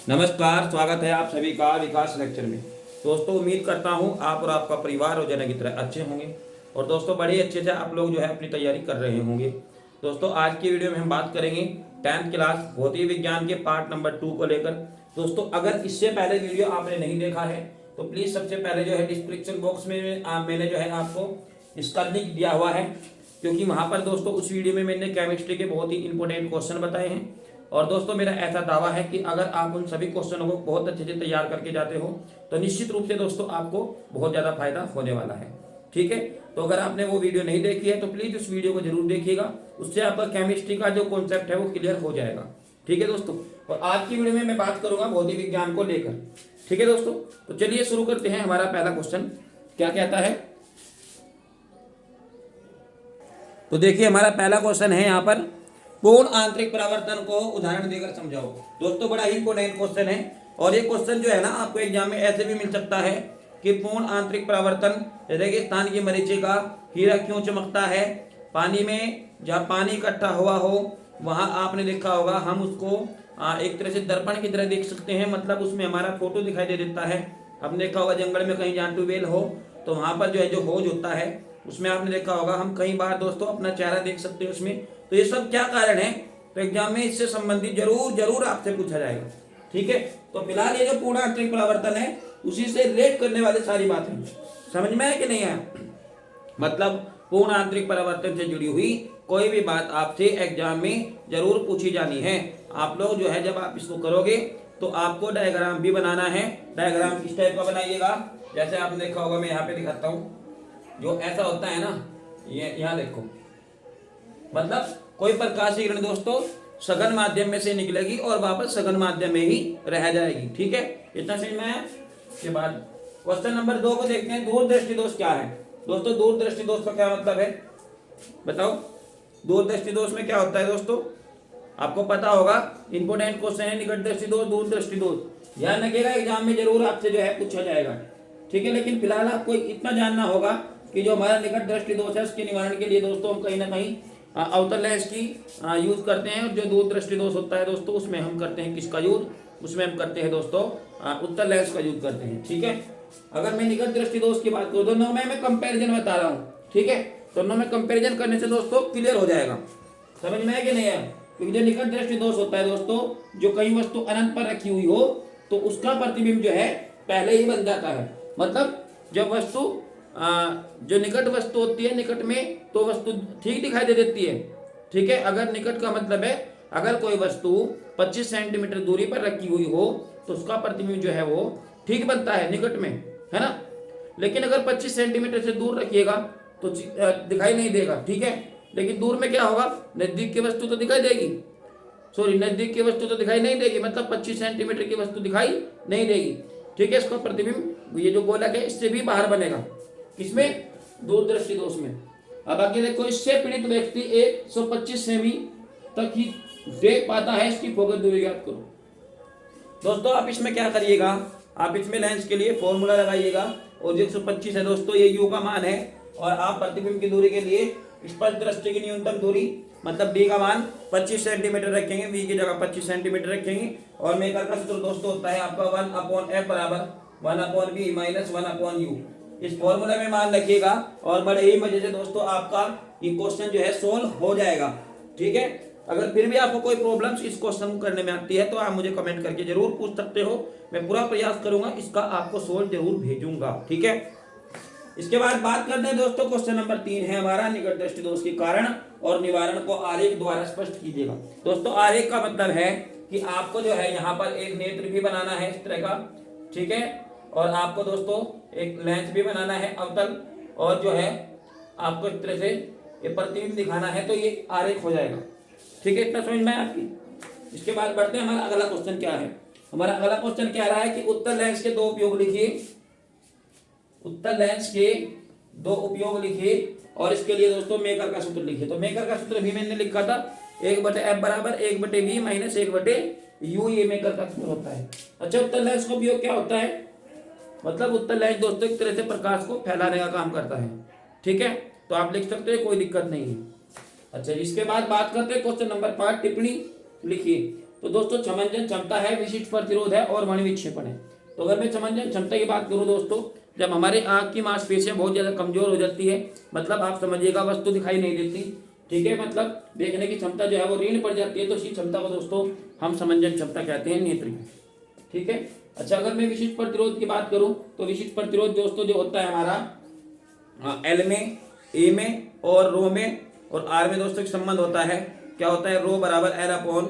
नमस्कार, स्वागत है आप सभी का विकास लेक्चर में। दोस्तों, उम्मीद करता हूं आप और आपका परिवार और जना की तरह अच्छे होंगे और दोस्तों बड़े अच्छे से आप लोग जो है अपनी तैयारी कर रहे होंगे। दोस्तों, आज की वीडियो में हम बात करेंगे 10th क्लास भौतिक विज्ञान के पार्ट नंबर 2 को लेकर। दोस्तों, अगर इससे पहले वीडियो आपने नहीं देखा है तो प्लीज़ सबसे पहले जो है डिस्क्रिप्शन बॉक्स में मैंने जो है आपको इसका लिंक दिया हुआ है, क्योंकि वहाँ पर दोस्तों उस वीडियो में मैंने केमिस्ट्री के बहुत ही इंपॉर्टेंट क्वेश्चन बताए हैं। और दोस्तों, मेरा ऐसा दावा है कि अगर आप उन सभी क्वेश्चनों को बहुत अच्छे से तैयार करके जाते हो तो निश्चित रूप से दोस्तों आपको बहुत ज़्यादा फायदा होने वाला है। ठीक है, तो अगर आपने वो वीडियो नहीं देखी है तो प्लीज़ उस वीडियो को जरूर देखिएगा, उससे आपका केमिस्ट्री का जो कॉन्सेप्ट है वो क्लियर हो जाएगा। ठीक है दोस्तों, और आज की वीडियो में मैं बात करूंगा भौतिक विज्ञान को लेकर। ठीक है दोस्तों, तो चलिए शुरू करते हैं। हमारा पहला क्वेश्चन क्या कहता है, तो देखिए हमारा पहला क्वेश्चन है यहाँ पर, पूर्ण आंतरिक परावर्तन को उदाहरण देकर समझाओ। दोस्तों, बड़ा ही इंपॉर्टेंट क्वेश्चन है और ये क्वेश्चन जो है ना आपको एग्जाम में ऐसे भी मिल सकता है कि पूर्ण आंतरिक परावर्तन, रेगिस्तान की मरीचिका, हीरा क्यों चमकता है, पानी में जहाँ पानी इकट्ठा हुआ हो वहाँ आपने देखा होगा हम उसको एक तरह से दर्पण की तरह देख सकते हैं, मतलब उसमें हमारा फोटो दिखाई दे देता है। हमने देखा होगा जंगल में कहीं जहाँ ट्यूबवेल हो तो वहाँ पर जो है जो होज होता है उसमें आपने देखा होगा हम कई बार दोस्तों अपना चेहरा देख सकते हैं उसमें। तो ये सब क्या कारण है, तो एग्जाम में इससे संबंधित जरूर आपसे पूछा जाएगा। ठीक है, तो फिलहाल ये जो पूर्ण आंतरिक परावर्तन है उसी से रिलेट करने वाले सारी बातें समझ में है कि नहीं है। मतलब पूर्ण आंतरिक परावर्तन से जुड़ी हुई कोई भी बात आपसे एग्जाम में जरूर पूछी जानी है। आप लोग जो है जब आप इसको करोगे तो आपको डायग्राम भी बनाना है। डायग्राम किस टाइप का बनाइएगा, जैसे आपने देखा होगा, मैं यहाँ पे दिखाता हूँ। जो ऐसा होता है ना, ये यहाँ देखो, मतलब कोई प्रकाशीय किरण दोस्तों सघन माध्यम में से निकलेगी और वापस सघन माध्यम में ही रह जाएगी। ठीक है, इतना समझ में आया। के बाद क्वेश्चन नंबर 2 को देखते हैं, दूरदृष्टि दोष क्या है। दोस्तों, दूरदृष्टि दोष का क्या मतलब है बताओ। दूरदृष्टि दोष में क्या होता है दोस्तों, आपको पता होगा, इंपोर्टेंट क्वेश्चन है। निकट दृष्टि दोष, दूरदृष्टि दोष, ध्यान रखिएगा, एग्जाम में जरूर आपसे जो है पूछा जाएगा। ठीक है, लेकिन फिलहाल आपको इतना जानना होगा कि जो हमारा निकट दृष्टि दोष है उसके निवारण के लिए दोस्तों हम कहीं ना कहीं अवतल लेंस की यूज करते हैं। और जो दूर दृष्टि दोष होता है दोस्तों उसमें हम करते हैं किसका यूज, उसमें हम करते हैं दोस्तों उत्तल लेंस का यूज करते हैं। ठीक है, अगर मैं निकट दृष्टि दोष की बात करूँ दोनों में मैं कंपेरिजन बता रहा हूँ। ठीक है, दोनों में कंपेरिजन करने से दोस्तों क्लियर हो जाएगा। समझ में है कि नहीं है, क्योंकि जो निकट दृष्टि दोष होता है दोस्तों, जो कई वस्तु अनंत पर रखी हुई हो तो उसका प्रतिबिंब जो है पहले ही बन जाता है। मतलब जब वस्तु जो निकट वस्तु होती है, निकट में तो वस्तु ठीक दिखाई दे देती है। ठीक है, अगर निकट का मतलब है अगर कोई वस्तु 25 सेंटीमीटर दूरी पर रखी हुई हो तो उसका प्रतिबिंब जो है वो ठीक बनता है निकट में, है ना। लेकिन अगर 25 सेंटीमीटर से दूर रखिएगा तो दिखाई नहीं देगा। ठीक है, लेकिन दूर में क्या होगा, नजदीक की वस्तु तो दिखाई देगी, सॉरी नजदीक की वस्तु तो दिखाई नहीं देगी, मतलब 25 सेंटीमीटर की वस्तु दिखाई नहीं देगी। ठीक है, इसका प्रतिबिंब ये जो गोलक है इससे भी बाहर बनेगा, किसमें, दूरदृष्टि दोष में। अब आगे देखो, इससे पीड़ित व्यक्ति 125 सेमी तक ही देख पाता है, इसकी फोकस दूरी ज्ञात करो। दोस्तों, आप इसमें क्या करिएगा, आप इसमें लेंस के लिए फॉर्मूला लगाइएगा और जो 125 है दोस्तों ये यू का मान है, और आप प्रतिबिंब की दूरी के लिए स्पष्ट दृष्टि की न्यूनतम दूरी मतलब डी का मान 25 सेंटीमीटर रखेंगे, वी की जगह 25 सेंटीमीटर रखेंगे। और मेकर का सूत्र दोस्तों होता है आपका 1/f बराबर 1/v माइनस 1/u। इस फॉर्मूला में मान रखिएगा और बड़े ही मजे से दोस्तों आपका ये क्वेश्चन जो है सोल्व हो जाएगा। ठीक है, अगर फिर भी आपको कोई प्रॉब्लम इस क्वेश्चन करने में आती है तो आप मुझे कमेंट करके जरूर पूछ सकते हो, मैं पूरा प्रयास करूंगा इसका आपको सोल्व जरूर भेजूंगा। ठीक है, इसके बाद बात करते हैं दोस्तों, क्वेश्चन नंबर 3 है हमारा, निकट दृष्टि दोष के कारण और निवारण को आरेख द्वारा स्पष्ट कीजिएगा। दोस्तों, आरेख का मतलब है कि आपको जो है यहाँ पर एक नेत्र भी बनाना है इस तरह का। ठीक है, और आपको दोस्तों एक लेंस भी बनाना है अवतल, और जो है आपको इस तरह से ये प्रतिबिंब दिखाना है, तो ये आरेख हो जाएगा। ठीक है, इतना समझ में आपकी। इसके बाद बढ़ते हैं, हमारा अगला क्वेश्चन क्या है। हमारा अगला क्वेश्चन क्या रहा है कि उत्तल लेंस के 2 उपयोग लिखिए। उत्तल लेंस के 2 उपयोग लिखिए और इसके लिए दोस्तों मेकर का सूत्र लिखिए। तो मेकर का सूत्र भी मैंने लिखा था, 1/f बराबर 1/v माइनस 1/u, ये मेकर का सूत्र होता है। अच्छा, उत्तल लेंस का उपयोग क्या होता है, मतलब उत्तल लेंस दोस्तों एक तरह से प्रकाश को फैलाने का काम करता है। ठीक है, तो आप लिख सकते हैं, कोई दिक्कत नहीं है। अच्छा, इसके बाद बात करते हैं क्वेश्चन नंबर 5, टिप्पणी लिखिए। तो दोस्तों समंजन क्षमता है, विशिष्ट प्रतिरोध है और वर्ण विक्षेपण है। तो अगर मैं समंजन क्षमता की बात करूं दोस्तों, जब हमारे आंख की मांसपेशियां बहुत ज़्यादा कमजोर हो जाती है, मतलब आप समझिएगा वस्तु दिखाई नहीं देती, ठीक है, मतलब देखने की क्षमता जो है वो ऋण पड़ जाती है, तो इसी क्षमता को दोस्तों हम समंजन क्षमता कहते हैं, नेत्र की। ठीक है। अच्छा, अगर मैं विशिष्ट प्रतिरोध की बात करूं तो विशिष्ट प्रतिरोध दोस्तों जो होता है हमारा एल में, ए में और रो में और आर में दोस्तों संबंध होता है। क्या होता है? रो बराबर एल अपॉन,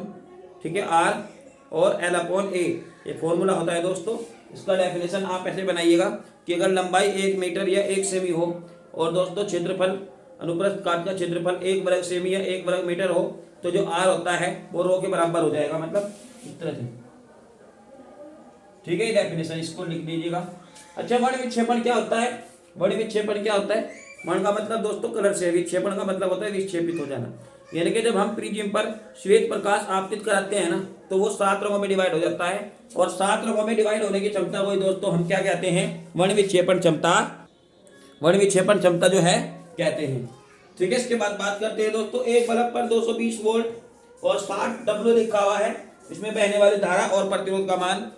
ठीक है, आर और एल अपॉन ए, ये फॉर्मूला होता है दोस्तों। इसका डेफिनेशन आप ऐसे बनाइएगा कि अगर लंबाई 1 मीटर या 1 सेमी हो और दोस्तों क्षेत्रफल, अनुप्रस्थ काट का क्षेत्रफल 1 वर्ग सेमी या 1 वर्ग मीटर हो, तो जो आर होता है वो रो के बराबर हो जाएगा, मतलब इस तरह से। ठीक है, ये डेफिनेशन इसको लिख लीजिएगा। अच्छा, वर्ण विक्षेपण क्या होता है? वर्ण विक्षेपण क्या होता है? वर्ण का मतलब दोस्तों कलर से, विक्षेपण का मतलब होता है विक्षेपित हो जाना। यानी कि जब हम प्रिज्म पर श्वेत प्रकाश आपतित कराते हैं ना, तो वो 7 रंगों में डिवाइड हो जाता है, और 7 रंगों में डिवाइड होने की क्षमता को दोस्तों हम क्या कहते हैं? वर्ण विक्षेपण क्षमता, वर्ण विक्षेपण क्षमता जो है कहते हैं। ठीक है, इसके बाद बात करते हैं दोस्तों, एक बल्ब पर 220 वोल्ट और 60 डब्ल्यू लिखा हुआ है, इसमें बहने वाली धारा और प्रतिरोध का मान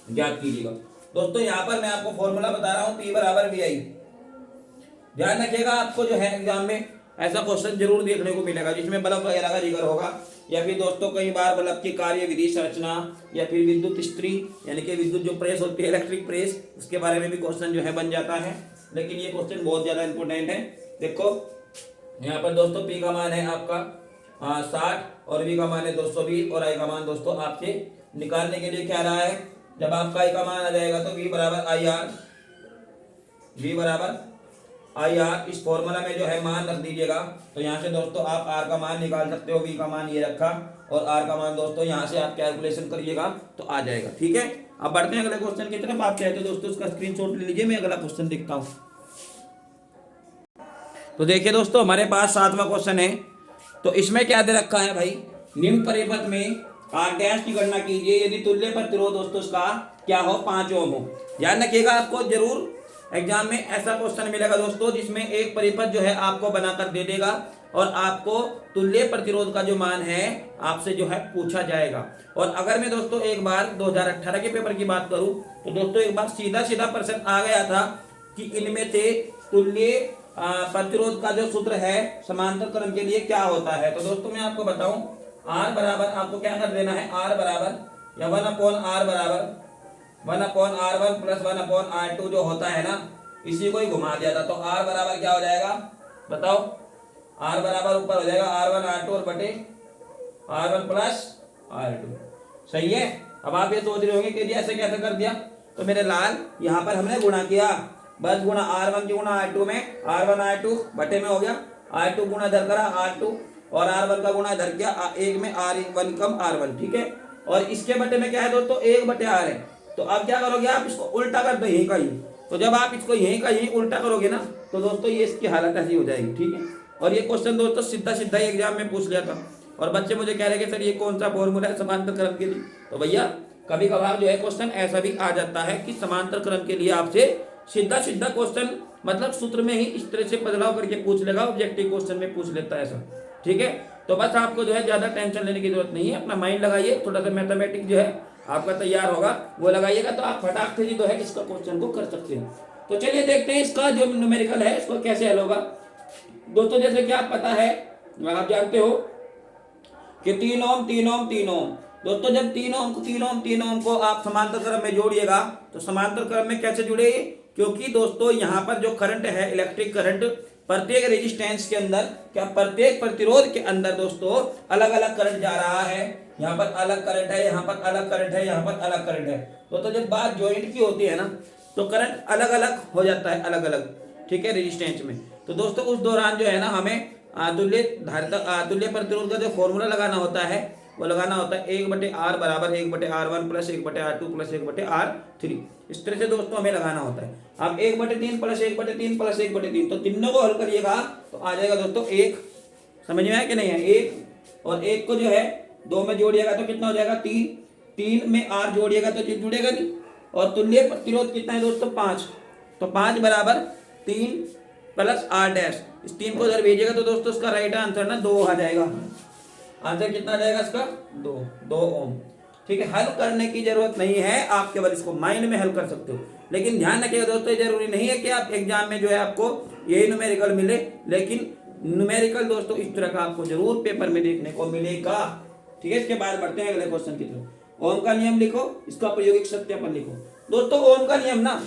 ज्ञात कीजिएगा। दोस्तों यहाँ पर मैं आपको फॉर्मूला बता रहा हूँ, P बराबर VI। ध्यान रखिएगा, आपको जो है एग्जाम में ऐसा क्वेश्चन जरूर देखने को मिलेगा जिसमें बल्ब वगैरह का जिक्र होगा, या फिर दोस्तों कई बार बल्ब की कार्य विधि संरचना, या फिर विद्युत स्त्री यानी कि विद्युत जो प्रेस होती है, इलेक्ट्रिक प्रेस, उसके बारे में भी क्वेश्चन जो है बन जाता है। लेकिन ये क्वेश्चन बहुत ज्यादा इंपॉर्टेंट है। देखो यहाँ पर दोस्तों P का मान है आपका 60 और V का मान है 220 और I का मान दोस्तों आपसे निकालने के लिए क्या रहा है? जब आपका I का मान आ जाएगा तो V बराबर IR, V बराबर IR, इस फॉर्मूला में जो है मान रख दीजिएगा। तो यहाँ से दोस्तों आप R का मान निकाल सकते हो, V का मान ये रखा और R का मान दोस्तों यहाँ से आप कैलकुलेशन करिएगा तो आ जाएगा। ठीक है, अब बढ़ते हैं अगले क्वेश्चन की तरफ। आप चाहे तो दोस्तों उसका स्क्रीनशॉट ले लीजिए, मैं अगला क्वेश्चन देखता हूँ। तो देखिए दोस्तों, हमारे पास 7वां क्वेश्चन है। तो इसमें क्या दे रखा है भाई? निम्न परिपथ में R डैश की गणना कीजिए यदि तुल्य प्रतिरोध दोस्तों उसका क्या हो? 5 ओम हो। ध्यान रखिएगा, आपको जरूर एग्जाम में ऐसा क्वेश्चन मिलेगा दोस्तों जिसमें एक परिपथ जो है आपको बनाकर दे देगा और आपको तुल्य प्रतिरोध का जो मान है आपसे जो है पूछा जाएगा। और अगर मैं दोस्तों एक बार 2018 के पेपर की बात करूं तो दोस्तों एक बार सीधा सीधा प्रश्न आ गया था कि इनमें से तुल्य प्रतिरोध का जो सूत्र है समांतर क्रम के लिए क्या होता है। तो दोस्तों मैं आपको बताऊं, R बराबर आपको क्या कर देना है? R बराबर या 1/R बराबर 1/R1 प्लस 1/R2 जो होता है ना, इसी को ही घुमा दिया था। तो R बराबर क्या हो जाएगा बताओ? R बराबर ऊपर हो जाएगा R1 R2 और बटे R1 प्लस R2। सही है। अब आप ये सोच रहे होंगे कि जी ऐसे कैसे कर दिया? तो मेरे लाल यहाँ पर हमने गुणा किया, बस गुणा R1 की गुणा R2 में, R1 R2 बटे में हो गया, R2 गुणा इधर करा R2 और R1 का गुणा इधर किया, एक में R1 कम R1। ठीक है, और इसके बटे में क्या है दोस्तों? 1/R है। तो अब क्या करोगे आप? इसको उल्टा कर दो यहीं का ही। तो जब आप इसको यहीं का यहीं उल्टा करोगे ना तो दोस्तों ये इसकी हालत ऐसी हो जाएगी। ठीक है, और ये क्वेश्चन दोस्तों सीधा सीधा ही एग्जाम में पूछ लिया था और बच्चे मुझे कह रहे कि सर ये कौन सा फॉर्मूला है समांतर क्रम के लिए? तो भैया कभी कभार जो है क्वेश्चन ऐसा भी आ जाता है कि समांतर क्रम के लिए आपसे सीधा सीधा क्वेश्चन मतलब सूत्र में ही इस तरह से बदलाव करके पूछ लेगा, ऑब्जेक्टिव क्वेश्चन में पूछ लेता है ऐसा। ठीक है, तो बस आपको जो है ज्यादा टेंशन लेने की जरूरत नहीं है, अपना माइंड लगाइए, थोड़ा सा मैथमेटिक्स जो है आपका तैयार होगा वो लगाइएगा तो आप फटाक से जो है इसका क्वेश्चन को कर सकते हैं। तो चलिए देखते हैं इसका जो न्यूमेरिकल है इसको कैसे हल होगा। दोस्तों जैसे कि आप पता है, आप जानते हो कि 3 ओम 3 ओम 3 ओम, दोस्तों जब 3 ओम को आप समांतर क्रम में जोड़िएगा तो समांतर क्रम में कैसे जुड़ेगी? क्योंकि दोस्तों यहाँ पर जो करंट है इलेक्ट्रिक करंट प्रत्येक रेजिस्टेंस के अंदर, क्या प्रत्येक प्रतिरोध के अंदर दोस्तों अलग अलग करंट जा रहा है। यहाँ पर अलग करंट है, यहाँ पर अलग करंट है, यहाँ पर अलग करंट है। तो जब बात ज्वाइंट की होती है ना तो करंट अलग अलग हो जाता है, अलग अलग। ठीक है, रेजिस्टेंस में। तो दोस्तों उस दौरान जो है ना हमें तुल्य प्रतिरोध का जो फॉर्मूला लगाना होता है वो लगाना होता है 1/R बराबर 1/R1 plus 1/R2 plus 1/R3। इस तरह से दोस्तों हमें लगाना होता है। अब 1/3 प्लस 1/3 प्लस 1/3, तो तीनों को हल करिएगा तो आ जाएगा दोस्तों 1। समझ में आया कि नहीं है? 1 और 1 को जो है 2 में जोड़िएगा तो कितना हो जाएगा? 3। 3 में R जोड़िएगा तो जुड़ेगा नहीं। और तुल्य प्रतिरोध कितना है दोस्तों? 5। तो 5 बराबर 3 प्लस R डैश, इस 3 को इधर भेजिएगा तो दोस्तों उसका राइट आंसर ना 2 आ जाएगा। आंसर कितना आ जाएगा इसका? 2 ओम। ठीक है, हल करने की जरूरत नहीं है, आप केवल इसको माइंड में हल कर सकते हो। लेकिन ध्यान रखिएगा दोस्तों, जरूरी नहीं है कि आप एग्जाम में जो है आपको यही न्यूमेरिकल मिले, लेकिन न्यूमेरिकल दोस्तों इस तरह का आपको जरूर पेपर में देखने को मिलेगा। ठीक है, इसके बाद बढ़ते हैं अगले क्वेश्चन की तरफ। ओम का नियम लिखो, इसका प्रायोगिक सत्यापन लिखो। दोस्तों ओम का नियम ना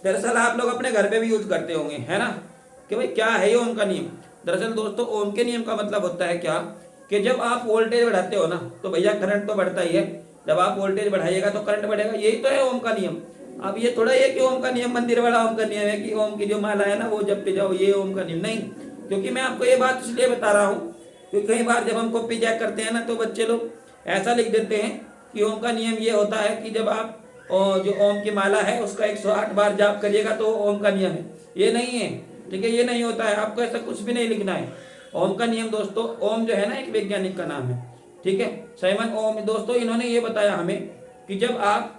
दरअसल आप लोग अपने घर पे भी यूज करते होंगे, है ना, कि भाई क्या है ये ओम का नियम। दरअसल दोस्तों ओम के नियम का मतलब होता है क्या, कि जब आप वोल्टेज बढ़ाते हो ना तो भैया करंट तो बढ़ता ही है, जब आप वोल्टेज बढ़ाइएगा तो करंट बढ़ेगा, यही तो है ओम का नियम। अब ये थोड़ा ये कि ओम का नियम मंदिर वाला ओम का नियम है कि ओम की जो माला है ना वो जपते जाओ, ये ओम का नियम नहीं। क्योंकि मैं आपको ये बात इसलिए बता रहा हूँ क्योंकि कई बार जब हम कॉपी चेक करते हैं ना तो बच्चे लोग ऐसा लिख देते हैं कि ओम का नियम ये होता है कि जब आप जो ओम की माला है उसका 108 बार जाप करिएगा तो ओम का नियम है। ये नहीं है, ठीक है, ये नहीं होता है, आपको ऐसा कुछ भी नहीं लिखना है। ओम का नियम दोस्तों, ओम जो है ना एक वैज्ञानिक का नाम है, ठीक है, साइमन ओम दोस्तों, इन्होंने ये बताया हमें कि जब आप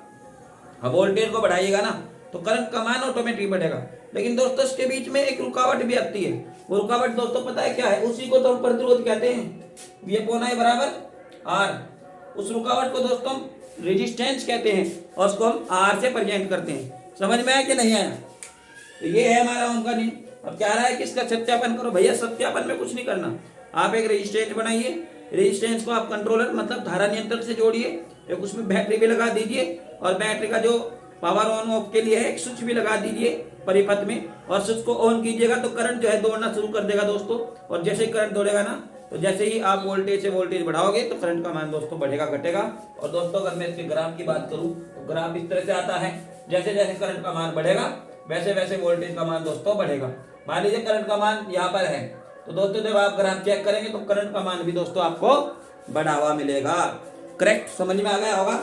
वोल्टेज को बढ़ाइएगा ना तो करंट का मान ऑटोमेटिक बढ़ेगा। लेकिन दोस्तों इसके बीच में एक रुकावट भी आती है, वो रुकावट दोस्तों पता है क्या है, उसी को तो हम प्रतिरोध कहते हैं, V/I बराबर R। उस रुकावट को दोस्तों हम रेजिस्टेंस कहते हैं और उसको हम R से प्रेजेंट करते हैं। समझ में आया कि नहीं आया? तो ये है हमारा ओम का नियम। अब क्या रहा है कि इसका सत्यापन करो। भैया सत्यापन में कुछ नहीं करना, आप एक रेजिस्टेंस बनाइए, रेजिस्टेंस को आप कंट्रोलर मतलब धारा नियंत्रक से जोड़िए, एक उसमें बैटरी भी लगा दीजिए और बैटरी का जो पावर ऑन ऑफ के लिए है एक स्विच भी लगा दीजिए परिपथ में, और स्विच को ऑन कीजिएगा तो करंट जो है दौड़ना शुरू कर देगा दोस्तों। और जैसे ही करंट दौड़ेगा ना तो जैसे ही आप वोल्टेज से वोल्टेज बढ़ाओगे तो करंट का मान दोस्तों बढ़ेगा घटेगा। और दोस्तों अगर मैं इसके ग्राफ की बात करूं तो ग्राफ इस तरह से आता है, जैसे जैसे करंट का मान बढ़ेगा वैसे वैसे वोल्टेज का मान दोस्तों बढ़ेगा। मान लीजिए करंट का मान यहाँ पर है तो दोस्तों जब आप ग्राफ चेक करेंगे तो करंट का मान भी दोस्तों आपको बढ़ा हुआ मिलेगा। करेक्ट, समझ में आ गया होगा?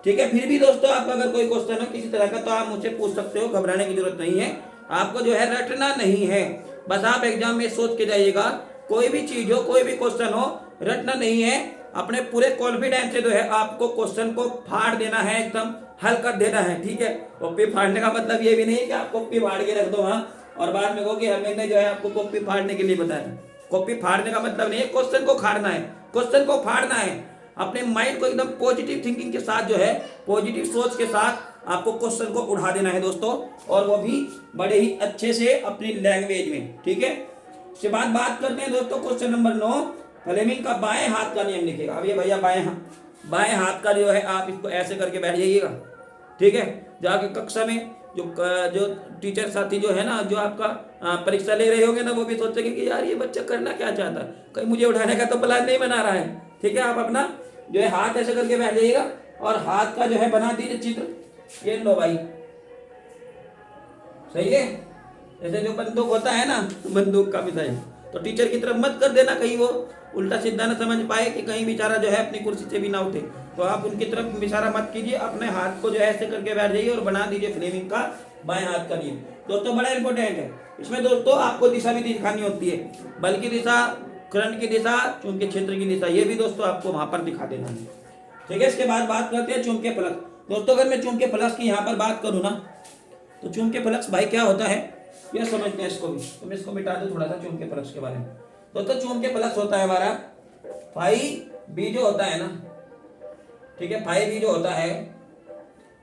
ठीक है, फिर भी दोस्तों आपका अगर कोई क्वेश्चन हो किसी तरह का तो आप मुझसे पूछ सकते हो, घबराने की जरूरत नहीं है। आपको जो है रटना नहीं है, बस आप एग्जाम में सोच के जाइएगा, कोई भी चीज हो कोई भी क्वेश्चन हो रटना नहीं है, अपने पूरे कॉन्फिडेंस से जो है आपको क्वेश्चन को फाड़ देना है, एकदम हल कर देना है। ठीक है, कॉपी फाड़ने का मतलब ये भी नहीं है कि आप कॉपी फाड़ के रख दो वहां और बाद में कहो कि हमने जो है आपको कॉपी फाड़ने के लिए बताया। कॉपी फाड़ने का मतलब नहीं है, क्वेश्चन को खाड़ना है, क्वेश्चन को फाड़ना है। अपने माइंड को एकदम पॉजिटिव थिंकिंग के साथ जो है पॉजिटिव सोच के साथ आपको क्वेश्चन को उठा देना है दोस्तों, और वो भी बड़े ही अच्छे से अपनी लैंग्वेज में। ठीक है, इसके बाद बात करते हैं दोस्तों क्वेश्चन नंबर 9, फ्लेमिंग का बाएं हाथ का नियम लिखेगा। अब ये भैया बाएं हाथ का जो है आप इसको ऐसे करके बैठ जाइएगा। ठीक है, जाके कक्षा में जो टीचर साथी जो है ना जो आपका परीक्षा ले रहे होंगे ना वो भी सोचेंगे कि यार ये बच्चा करना क्या चाहता है, कहीं मुझे उठाने का तो प्लान नहीं बना रहा है। ठीक है, आप अपना जो है हाथ ऐसे करके बैठ जाइएगा और हाथ का जो है बना दीजिए चित्र, ये लो भाई, सही है। जैसे जो बंदूक होता है ना बंदूक का मिसाइल, तो टीचर की तरफ मत कर देना, कहीं वो उल्टा सीधा ना समझ पाए कि कहीं बेचारा जो है अपनी कुर्सी से भी ना उठे, तो आप उनकी तरफ इशारा मत कीजिए, अपने हाथ को जो है ऐसे करके बैठ जाइए और बना दीजिए फ्लेमिंग का बाएं हाथ का नियम। दोस्तों बड़ा इंपॉर्टेंट है, इसमें दोस्तों आपको दिशा भी दिखानी होती है, बल की दिशा, करंट की दिशा, चुंबकीय क्षेत्र की दिशा, ये भी दोस्तों आपको वहां पर दिखा देना है। ठीक है, इसके बाद बात करते हैं चुंबकीय फ्लक्स। दोस्तों अगर मैं चुंबकीय फ्लक्स की यहाँ पर बात करूँ ना तो चुंबकीय फ्लक्स भाई क्या होता है यह समझते हैं इसको भी, तो मैं इसको मिटा दूं थोड़ा सा चुंबकीय फ्लक्स के बारे में। दोस्तों चुंबकीय फ्लक्स होता है हमारा फाई बी जो होता है ना, ठीक है, फाई बी जो होता है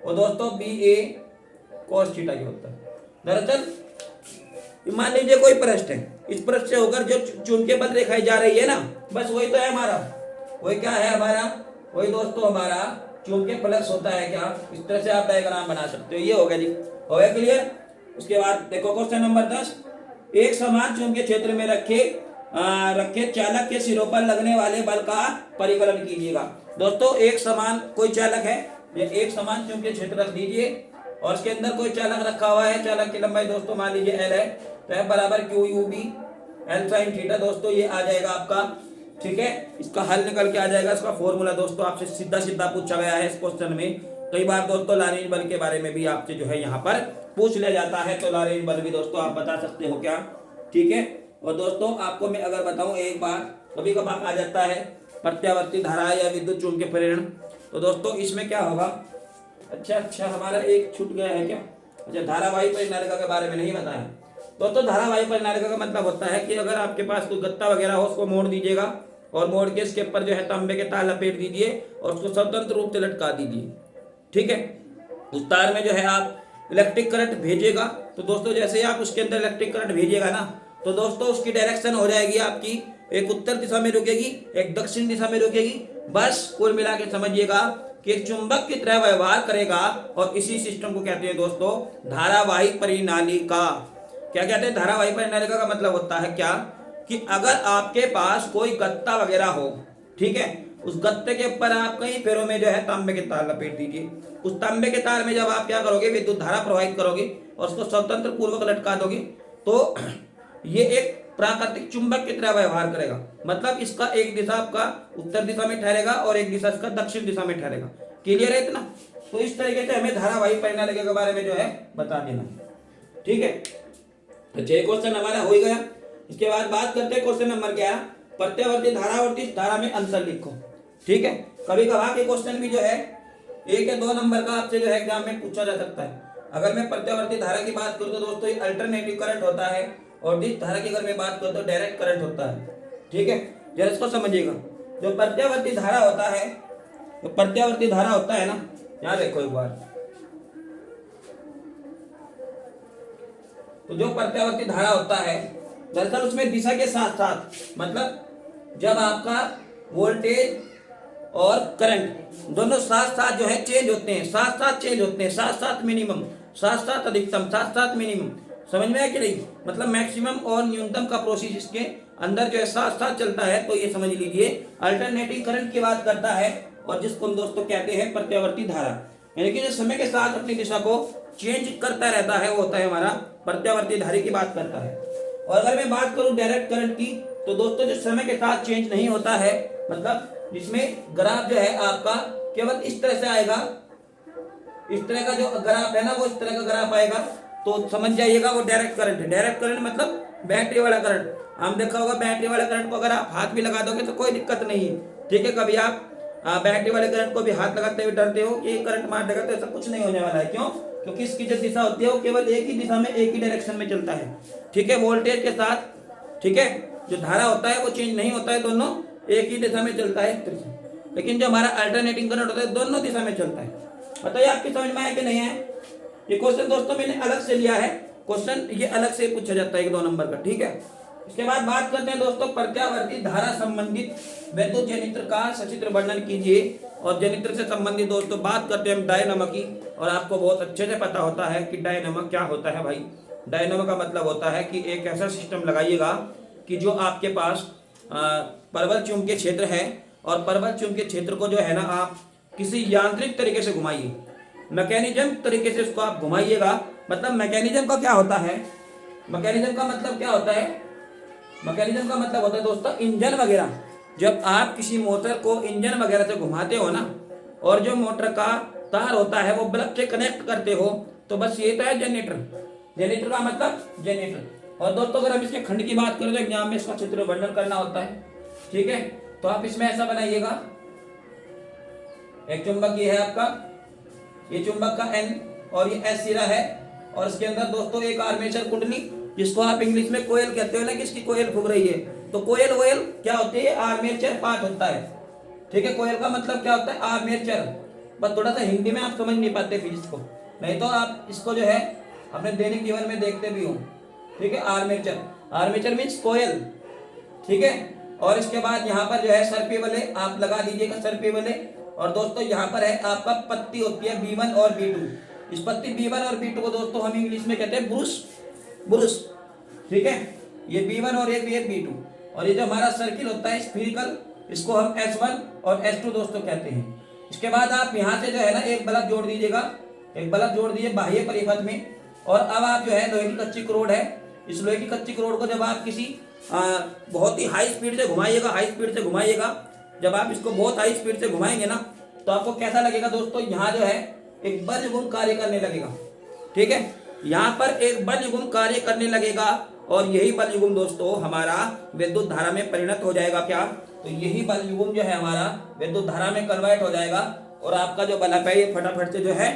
वो दोस्तों BA cos थीटा की होता है। दरअसल मान लीजिए कोई पृष्ठ है, इस पृष्ठ से होकर जो चुंबकीय बल रेखाएं जा रही है ना, बस वही तो है हमारा, वही क्या है हमारा, वही दोस्तों हमारा चुंबकीय फ्लक्स होता है। क्या इस तरह से आप डायग्राम बना सकते हो, ये हो गया जी, हो गया क्लियर। उसके बाद देखो क्वेश्चन नंबर 10, एक समान चुंबकीय क्षेत्र में रखे चालक के सिरों पर लगने वाले बल का परिकलन कीजिएगा। दोस्तों एक समान कोई चालक है, ये एक समान चुंबकीय क्षेत्र रख दीजिए और इसके अंदर कोई चालक रखा हुआ है, चालक की लंबाई दोस्तों मान लीजिए L है, तो F बराबर QUB L sin थीटा दोस्तों ये आ जाएगा आपका। ठीक है, इसका हल निकल के आ जाएगा, इसका फॉर्मूला दोस्तों आपसे सीधा सीधा पूछा गया है इस क्वेश्चन में। कई बार दोस्तों लॉरेंज बल के बारे में भी आपसे जो है यहाँ पर पूछ लिया जाता है, तो लॉरेंज बल भी दोस्तों आप बता सकते हो क्या। ठीक है, और दोस्तों आपको मैं अगर बताऊं एक बार, कभी कभार आ जाता है प्रत्यावर्ती धारा या विद्युत चुंबकीय प्रेरण, तो दोस्तों इसमें क्या होगा, अच्छा हमारा एक छूट गया है क्या, अच्छा धारावाही परिनालिका के बारे में नहीं बताया। दोस्तों धारावाही परिनालिका का मतलब होता है कि अगर आपके पास कोई गत्ता वगैरह हो उसको मोड़ दीजिएगा और मोड़ के इसके ऊपर जो है तांबे के तार लपेट दीजिए और उसको स्वतंत्र रूप से लटका दीजिए। ठीक है, उस तार में जो है आप इलेक्ट्रिक करंट भेजिएगा। तो दोस्तों जैसे ही आप उसके अंदर इलेक्ट्रिक करंट भेजिएगा ना, तो दोस्तों उसकी डायरेक्शन हो जाएगी आपकी, एक उत्तर दिशा में रुकेगी, एक दक्षिण दिशा में रुकेगी। बस कुल मिला के समझिएगा कि एक चुंबक की तरह व्यवहार करेगा। और इसी सिस्टम को कहते हैं दोस्तों धारावाही परिनालिका। क्या कहते हैं? धारावाही परिनालिका का मतलब होता है क्या कि अगर आपके पास कोई गत्ता वगैरह हो, ठीक है, उस गत्ते के ऊपर आप कई फेरों में जो है तांबे के तार लपेट दीजिए। उस तांबे के तार में जब आप क्या करोगे, विद्युत धारा प्रवाहित करोगे और उसको स्वतंत्र पूर्वक लटका दोगे, तो ये एक प्राकृतिक चुंबक की तरह व्यवहार करेगा। मतलब इसका एक दिशा आपका उत्तर दिशा में ठहरेगा और एक दिशा इसका दक्षिण दिशा में ठहरेगा। क्लियर है इतना? तो इस तरीके से हमें धारावाही परिनालिका के बारे में जो है बता देना। ठीक है, तो 6 क्वेश्चन हमारा हो ही गया। इसके बाद बात करते हैं क्वेश्चन नंबर 11, प्रत्यावर्ती धारा और दिश धारा में अंतर लिखो। ठीक है, कभी कभार के क्वेश्चन भी जो है 1 या 2 नंबर का आपसे जो है एग्जाम में पूछा जा सकता है। अगर मैं प्रत्यावर्ती धारा की बात करूँ तो दोस्तों ये अल्टरनेटिव करंट होता है, और दिश धारा की अगर मैं बात करूँ तो डायरेक्ट करंट होता है। ठीक है, जरा इसको समझिएगा। जो प्रत्यावर्ती धारा होता है, तो प्रत्यावर्ती धारा होता है ना, यहाँ देखो एक बार, तो जो प्रत्यावर्ती धारा होता है दरअसल उसमें दिशा के साथ साथ, मतलब जब आपका वोल्टेज और करंट दोनों साथ साथ जो है चेंज होते हैं, साथ साथ चेंज होते हैं, साथ साथ मिनिमम, साथ साथ अधिकतम, साथ साथ मिनिमम, समझ में है कि नहीं? मतलब मैक्सिमम और न्यूनतम का प्रोसेस इसके अंदर जो है साथ साथ चलता है। तो ये समझ लीजिए अल्टरनेटिंग करंट की बात करता है, और जिसको हम दोस्तों कहते हैं प्रत्यावर्ती धारा। यानी कि जो समय के साथ अपनी दिशा को चेंज करता रहता है वो होता है हमारा प्रत्यावर्ती धारा की बात करता है। और अगर मैं बात करूं डायरेक्ट करंट की, तो दोस्तों जो समय के साथ चेंज नहीं होता है, मतलब जिसमें ग्राफ जो है आपका केवल इस तरह से आएगा, इस तरह का जो ग्राफ है ना वो इस तरह का ग्राफ आएगा, तो समझ जाइएगा वो डायरेक्ट करंट है। डायरेक्ट करंट मतलब बैटरी वाला करंट। हम देखा होगा बैटरी वाले करंट को अगर आप हाथ भी लगा दोगे तो कोई दिक्कत नहीं है। ठीक है, कभी आप बैटरी वाले करंट को भी हाथ लगाते हुए डरते हो कि करंट मार देगा, तो ऐसा कुछ नहीं होने वाला है। क्यों? क्योंकि इसकी जो दिशा होती है वो केवल एक ही दिशा में, एक ही डायरेक्शन में चलता है। ठीक है, वोल्टेज के साथ, ठीक है, जो धारा होता है वो चेंज नहीं होता है, दोनों एक ही दिशा में चलता है। लेकिन जो हमारा अल्टरनेटिंग करंट होता है दोनों दिशा में चलता है। बताइए आपकी समझ में आया कि नहीं है? ये क्वेश्चन दोस्तों मैंने अलग से लिया है, क्वेश्चन ये अलग से पूछा जाता है 1-2 नंबर का। ठीक है, इसके बाद बात करते हैं दोस्तों प्रत्यावर्ती धारा संबंधित विद्युत जनित्र का सचित्र वर्णन कीजिए। और जनित्र से संबंधित दोस्तों बात करते हैं हम डायनामो की, और आपको बहुत अच्छे से पता होता है कि डायनामो क्या होता है भाई। डायनामो का मतलब होता है कि एक ऐसा सिस्टम लगाइएगा कि जो आपके पास परवल चुंबकीय क्षेत्र है, और परवल चुंबकीय क्षेत्र को जो है ना आप किसी यांत्रिक तरीके से घुमाइए, मैकेनिज्म तरीके से उसको आप घुमाइएगा। मतलब मैकेनिज्म का क्या होता है? मैकेनिज्म का मतलब क्या होता है? मैकेनिज्म का मतलब होता है दोस्तों इंजन वगैरह। जब आप किसी मोटर को इंजन वगैरह से घुमाते हो ना, और जो मोटर का तार होता है वो बल्ब से कनेक्ट करते हो, तो बस ये तो है जनरेटर। जनरेटर का मतलब जनरेटर। और दोस्तों अगर हम इसके खंड की बात करें तो एग्जाम में इसका चित्र वर्णन करना होता है। ठीक है, तो आप इसमें ऐसा बनाइएगा, एक चुंबक ये है आपका, ये चुंबक का N और ये S सिरा है, और इसके अंदर दोस्तों एक आर्मेचर कुंडली, जिसको आप इंग्लिश में कोयल कहते हो ना, कि इसकी कोयल फूक रही है। तो कोयल वोयल क्या होती है? आर्मेचर पार्ट होता है। ठीक है, कोयल का मतलब क्या होता है? आर्मेचर। बस थोड़ा सा हिंदी में आप समझ नहीं पाते फिजिक्स को, नहीं तो आप इसको जो है अपने दैनिक जीवन में देखते भी हो। ठीक है, आर्मेचर, आर्मेचर मीन्स कोयल। ठीक है, और इसके बाद यहाँ पर जो है सर्पी वाले आप लगा दीजिएगा, सर्पी वाले। और दोस्तों यहाँ पर है आपका पत्ती होती है B1 और B2। इस पत्ती B1 और B2 को दोस्तों हम इंग्लिश में कहते हैं ब्रूस, ब्रूस। ठीक है, ये B1 और ये B2। और ये जो हमारा सर्किल होता है स्फीरिकल, इसको हम S1 और S2 दोस्तों कहते हैं। इसके बाद आप यहाँ से जो है ना एक बल्ब जोड़ दीजिएगा, एक बल्ब जोड़ दीजिए बाह्य परिपथ में। और अब आप जो है लोहे की कच्ची करोड़ है, इस लोहे की कच्ची करोड़ को जब आप किसी बहुत ही हाई स्पीड से घुमाइएगा, हाई स्पीड से घुमाइएगा, जब आप इसको बहुत हाई स्पीड से घुमाएंगे ना, तो आपको कैसा लगेगा दोस्तों? यहाँ जो है एक बल युग्म कार्य करने लगेगा। ठीक है, यहाँ पर एक बल युग्म कार्य करने लगेगा, और यही बल युग्म दोस्तों हमारा विद्युत धारा में परिणत हो जाएगा। क्या? तो यही बल युग्म जो है हमारा विद्युत धारा में कन्वर्ट हो जाएगा, और आपका जो बल्ब है ये फटाफट से जो है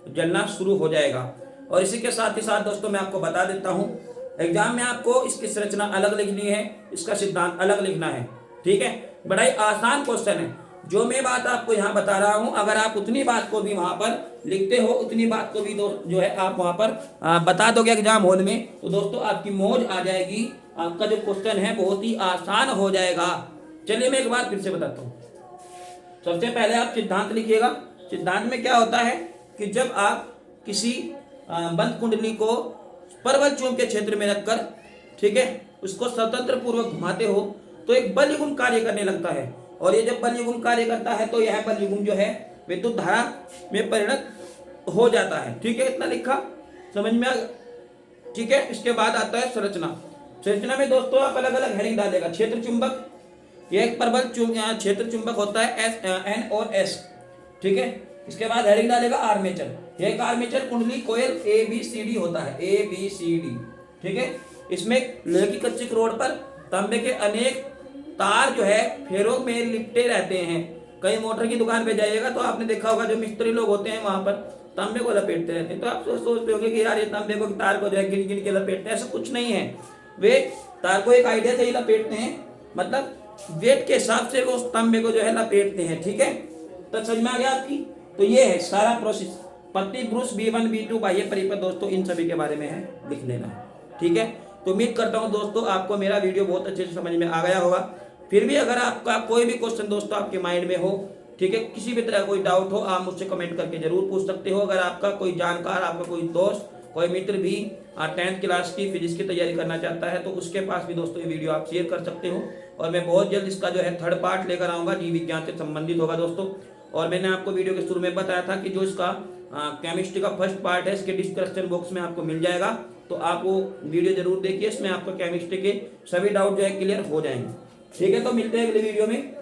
जलना शुरू हो जाएगा। और इसी के साथ ही साथ दोस्तों मैं आपको बता देता हूँ, एग्जाम में आपको इसकी संरचना अलग लिखनी है, इसका सिद्धांत अलग लिखना है। ठीक है, बड़ा ही आसान क्वेश्चन है। जो मैं बात आपको यहाँ बता रहा हूँ, अगर आप उतनी बात को भी वहां पर लिखते हो, उतनी बात को भी जो है आप वहां पर बता दोगे एग्जाम हॉल में, तो दोस्तों आपकी मौज आ जाएगी। आपका जो क्वेश्चन है बहुत ही आसान हो जाएगा। चलिए मैं एक बार फिर से बताता हूँ। सबसे पहले आप सिद्धांत लिखिएगा। सिद्धांत में क्या होता है कि जब आप किसी बंद कुंडली को परवल चूम के क्षेत्र में रखकर, ठीक है, उसको स्वतंत्र पूर्वक घुमाते हो तो एक बल युग्म कार्य करने लगता है, और ये जब बल युग्म कार्य करता है तो यह बल युग्म जो है विद्युत धारा में परिणत हो जाता है। ठीक है, इतना लिखा, समझ में आ? ठीक है, इसके बाद आता है संरचना। संरचना में दोस्तों आप अलग अलग हेडिंग डालेगा। क्षेत्र चुंबक, यह एक प्रबल क्षेत्र चुंबक होता है एस एन और एस। ठीक है, इसके बाद हेडिंग डालेगा आर्मेचर। यह एक आर्मेचर कुंडली कोयल ए बी सी डी होता है, ए बी सी डी। ठीक है, इसमें लोहे की कच्ची रोड पर तांबे के अनेक तार जो है फेरों में लिपटे रहते हैं। कहीं मोटर की दुकान पे जाइएगा तो आपने देखा होगा जो मिस्त्री लोग होते हैं वहां पर तांबे को लपेटते रहते हैं। तो आप सोचते होंगे कि यार ये तांबे को तार को जो है गिन गिन के लपेटते हैं, ऐसा कुछ नहीं है। वे तार को एक आइडिया से ही लपेटते हैं, मतलब वेट के हिसाब से वो उस तांबे को जो है लपेटते हैं। ठीक है, तो समझ में आ गया आपकी? तो ये है सारा प्रोसेस। पत्ती ब्रूस B1 B2 बाह्य परिपथ दोस्तों इन सभी के बारे में है, लिख लेना। ठीक है, तो उम्मीद करता हूं दोस्तों आपको मेरा वीडियो बहुत अच्छे से समझ में आ गया होगा। फिर भी अगर आपका कोई भी क्वेश्चन दोस्तों आपके माइंड में हो, ठीक है, किसी भी तरह कोई डाउट हो, आप मुझसे कमेंट करके जरूर पूछ सकते हो। अगर आपका कोई जानकार, आपका कोई दोस्त, कोई मित्र भी 10th क्लास की फिजिक्स की तैयारी करना चाहता है तो उसके पास भी दोस्तों ये वीडियो आप शेयर कर सकते हो। और मैं बहुत जल्द इसका जो है 3rd पार्ट लेकर आऊँगा, जीव विज्ञान से संबंधित होगा दोस्तों। और मैंने आपको वीडियो के शुरू में बताया था कि जो इसका केमिस्ट्री का 1st पार्ट है इसके डिस्क्रिप्शन बॉक्स में आपको मिल जाएगा, तो आप वो वीडियो जरूर देखिए। इसमें आपको केमिस्ट्री के सभी डाउट जो है क्लियर हो जाएंगे। ठीक है, तो मिलते हैं अगले वीडियो में।